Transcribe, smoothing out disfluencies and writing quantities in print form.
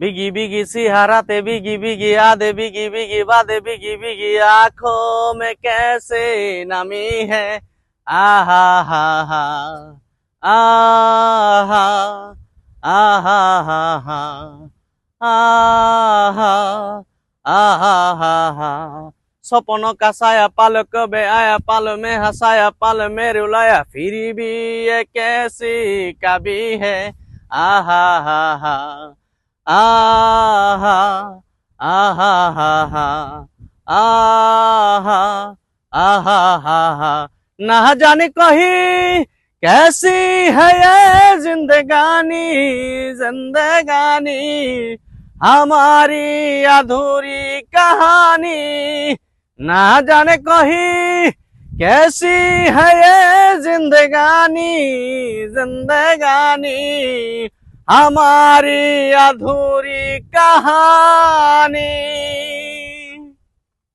बिगी बिगी सी हराते बिगी बिगी आधे बिगी बिगी बाधे बिगी बिगी आंखों में कैसे नमी है। आहा हा हा आहा आहा हा हा आहा आहा हा हा सपन का साया पल कबे आया पल में हंसाया पल में रुलाया फिर भी ये कैसी कभी है। आहा हा हा आहा आहा हा हा आहा आहा हा हा ना जाने कहीं कैसी है ये जिंदगानी जिंदगानी हमारी अधूरी कहानी। ना जाने कहीं कैसी है ये जिंदगानी जिंदगानी हमारी अधूरी कहानी।